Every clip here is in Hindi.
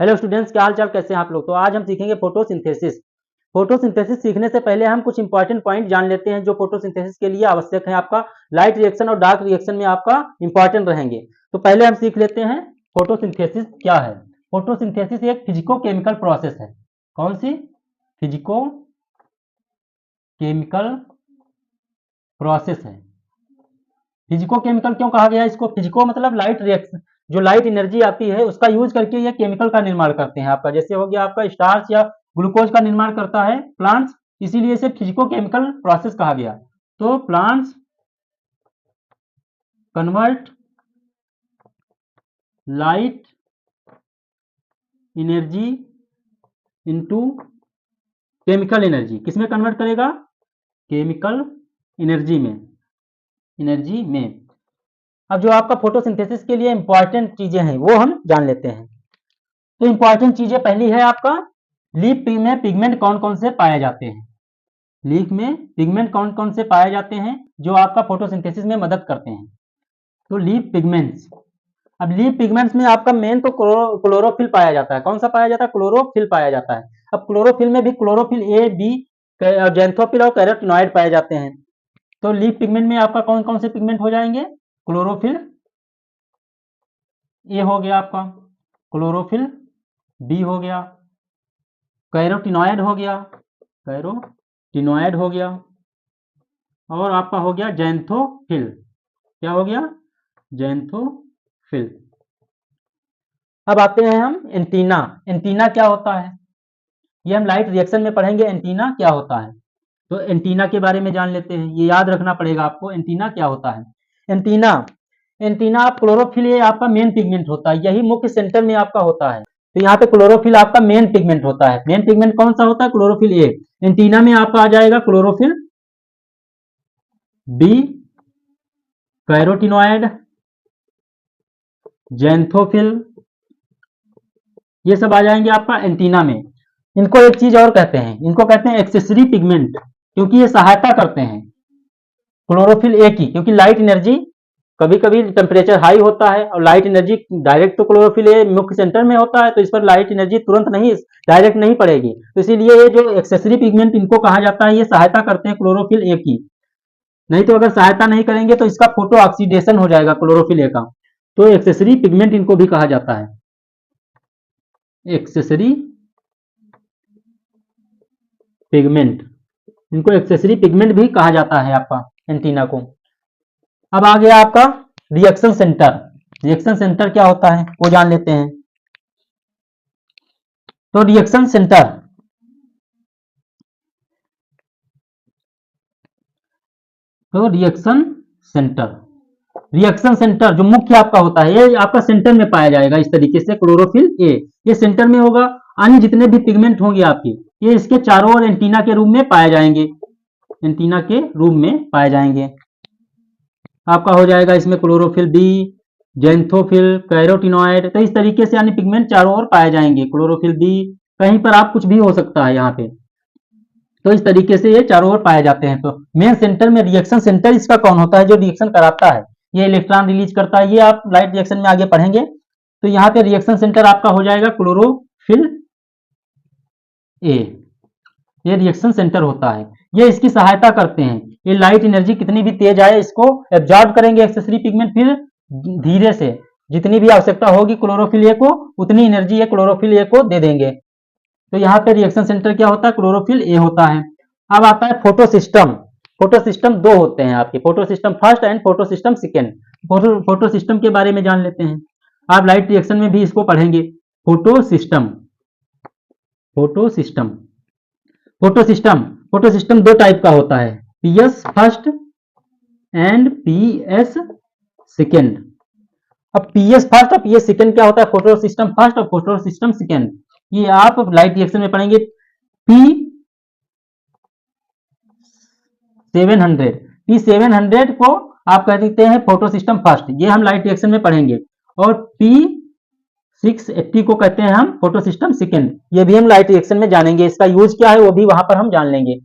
हेलो स्टूडेंट्स, क्या हाल चाल, कैसे हैं आप लोग। तो आज हम सीखेंगे फोटोसिंथेसिस। फोटोसिंथेसिस सीखने से पहले हम कुछ इंपॉर्टेंट पॉइंट जान लेते हैं जो फोटोसिंथेसिस के लिए आवश्यक है। आपका लाइट रिएक्शन और डार्क रिएक्शन में आपका इंपॉर्टेंट रहेंगे। तो पहले हम सीख लेते हैं फोटोसिंथेसिस क्या है। फोटोसिंथेसिस एक फिजिको केमिकल प्रोसेस है। कौन सी? फिजिको केमिकल प्रोसेस है। फिजिको केमिकल क्यों कहा गया इसको? फिजिको मतलब लाइट रिएक्शन, जो लाइट एनर्जी आती है उसका यूज करके ये केमिकल का निर्माण करते हैं। आपका जैसे हो गया आपका स्टार्च या ग्लूकोज का निर्माण करता है प्लांट्स, इसीलिए इसे फिजिको केमिकल प्रोसेस कहा गया। तो plants convert light energy into chemical energy. किसमें कन्वर्ट करेगा? केमिकल एनर्जी में। अब जो आपका फोटोसिंथेसिस के लिए इंपॉर्टेंट चीजें हैं वो हम जान लेते हैं। तो इंपॉर्टेंट चीजें, पहली है आपका लीफ में पिगमेंट कौन कौन से पाए जाते हैं। लीफ में पिगमेंट कौन कौन से पाए जाते हैं जो आपका फोटोसिंथेसिस में मदद करते हैं। तो लीफ पिगमेंट्स। अब लीफ पिगमेंट्स में आपका मेन तो क्लोरोफिल पाया जाता है। कौन सा पाया जाता है? क्लोरोफिल पाया जाता है। अब क्लोरोफिल में भी क्लोरोफिल ए, बी, जेंथोफिल और कैरोटिनॉइड पाए जाते हैं। तो लीफ पिगमेंट में आपका कौन कौन से पिगमेंट हो जाएंगे? क्लोरोफिल ए हो गया आपका, क्लोरोफिल बी हो गया, कैरोटिनॉइड हो गया, और आपका हो गया जेंथोफिल। क्या हो गया? जेंथोफिल। अब आते हैं हम एंटीना। एंटीना क्या होता है ये हम लाइट रिएक्शन में पढ़ेंगे। एंटीना क्या होता है, तो एंटीना के बारे में जान लेते हैं। ये याद रखना पड़ेगा आपको, एंटीना क्या होता है। एंटीना आप क्लोरोफिल ये आपका मेन पिगमेंट होता है, यही मुख्य सेंटर में आपका होता है। तो यहाँ पे क्लोरोफिल आपका मेन पिगमेंट होता है। मेन पिगमेंट कौन सा होता है? Chlorophyll A. एंटीना में आपका आ जाएगा क्लोरोफिल बी, कैरोटिनॉइड, जेंथोफिल, ये सब आ जाएंगे आपका एंटीना में। इनको एक चीज और कहते हैं, इनको कहते हैं एक्सेसरी पिगमेंट, क्योंकि ये सहायता करते हैं क्लोरोफिल ए की। क्योंकि लाइट एनर्जी कभी कभी टेम्परेचर हाई होता है और लाइट एनर्जी डायरेक्ट तो क्लोरोफिल ए मुख्य सेंटर में होता है, तो इस पर लाइट एनर्जी तुरंत नहीं डायरेक्ट नहीं पड़ेगी। तो इसीलिए ये जो एक्सेसरी पिगमेंट इनको कहा जाता है, ये सहायता करते हैं क्लोरोफिल ए की। नहीं तो अगर सहायता नहीं करेंगे तो इसका फोटो ऑक्सीडेशन हो जाएगा क्लोरोफिल ए का। तो एक्सेसरी पिगमेंट इनको भी कहा जाता है, एक्सेसरी पिगमेंट। इनको एक्सेसरी पिगमेंट भी कहा जाता है आपका एंटीना को। अब आ गया आपका रिएक्शन सेंटर। रिएक्शन सेंटर क्या होता है वो जान लेते हैं। तो रिएक्शन सेंटर जो मुख्य आपका होता है, ये आपका सेंटर में पाया जाएगा। इस तरीके से क्लोरोफिल ए ये सेंटर में होगा। अन्य जितने भी पिगमेंट होंगे आपके, ये इसके चारों ओर एंटीना के रूप में पाए जाएंगे। एंटीना के रूप में पाए जाएंगे। आपका हो जाएगा इसमें क्लोरोफिल बी, जेंथोफिल, कैरोटिनॉइड। तो इस तरीके से अन्य पिगमेंट चारों ओर पाए जाएंगे। क्लोरोफिल बी कहीं पर आप कुछ भी हो सकता है यहाँ पे। तो इस तरीके से ये चारों ओर पाए जाते हैं। तो मेन सेंटर में रिएक्शन सेंटर इसका कौन होता है? जो रिएक्शन कराता है, ये इलेक्ट्रॉन रिलीज करता है। ये आप लाइट रिएक्शन में आगे पढ़ेंगे। तो यहाँ पे रिएक्शन सेंटर आपका हो जाएगा क्लोरोफिल ए। ये रिएक्शन सेंटर होता है, ये इसकी सहायता करते हैं। ये लाइट एनर्जी कितनी भी तेज आए इसको एब्जॉर्ब करेंगे एक्सेसरी पिगमेंट, फिर धीरे से जितनी भी आवश्यकता होगी क्लोरोफिल ए को, उतनी एनर्जी ये क्लोरोफिल ए को दे देंगे। तो यहाँ पे रिएक्शन सेंटर क्या होता है? क्लोरोफिल ए होता है। अब आता है फोटो सिस्टम। फोटो सिस्टम दो होते हैं आपके, photo system first and photo system second. Photo system के बारे में जान लेते हैं। आप लाइट रिएक्शन में भी इसको पढ़ेंगे। फोटो सिस्टम दो टाइप का होता है, PS first and PS second. अब पीएस फर्स्ट और पीएस सेकेंड क्या होता है? फोटो सिस्टम फर्स्ट और फोटो सिस्टम सेकेंड, ये आप लाइट रिएक्शन में पढ़ेंगे। P700 को आप कह देते हैं फोटो सिस्टम फर्स्ट, ये हम लाइट रिएक्शन में पढ़ेंगे। और P680 को कहते हैं हम फोटो सिस्टम सेकेंड, ये भी हम लाइट रिएक्शन में जानेंगे। इसका यूज क्या है वो भी वहां पर हम जान लेंगे।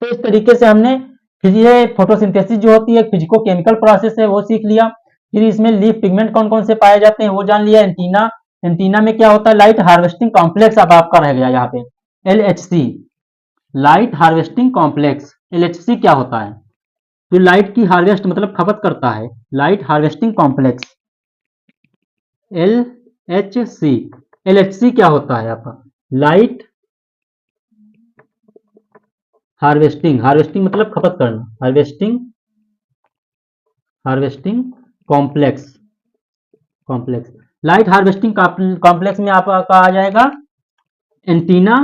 तो इस तरीके से हमने फिर ये फोटोसिंथेसिस जो होती है फिजिको केमिकल प्रोसेस है वो सीख लिया। फिर इसमें लीफ पिगमेंट कौन कौन से पाए जाते हैं वो जान लिया। एंटीना एंटीना में क्या होता है, लाइट हार्वेस्टिंग कॉम्प्लेक्स अब आपका रह गया यहाँ पे LHC, light harvesting complex. LHC क्या होता है, जो लाइट की हार्वेस्ट मतलब खपत करता है, light harvesting complex LHC। LHC क्या होता है आपका, लाइट हार्वेस्टिंग, हार्वेस्टिंग मतलब खपत करना, harvesting complex, light harvesting complex में आपका आ जाएगा एंटीना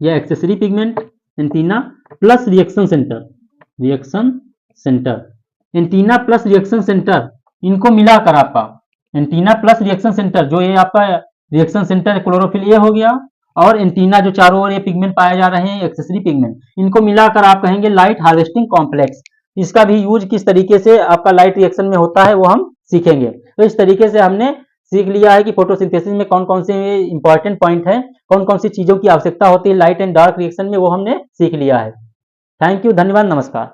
या accessory pigment, antenna plus reaction centre, antenna plus reaction centre, इनको मिलाकर आपका एंटीना प्लस रिएक्शन सेंटर, जो ये आपका रिएक्शन सेंटर क्लोरोफिल ए हो गया, और एंटीना जो चारों ओर ये पिगमेंट पाए जा रहे हैं एक्सेसरी पिगमेंट, इनको मिलाकर आप कहेंगे लाइट हार्वेस्टिंग कॉम्प्लेक्स। इसका भी यूज किस तरीके से आपका लाइट रिएक्शन में होता है वो हम सीखेंगे। तो इस तरीके से हमने सीख लिया है कि फोटोसिंथेसिस में कौन कौन से इंपॉर्टेंट पॉइंट है, कौन कौन सी चीजों की आवश्यकता होती है लाइट एंड डार्क रिएक्शन में, वो हमने सीख लिया है। थैंक यू, धन्यवाद, नमस्कार।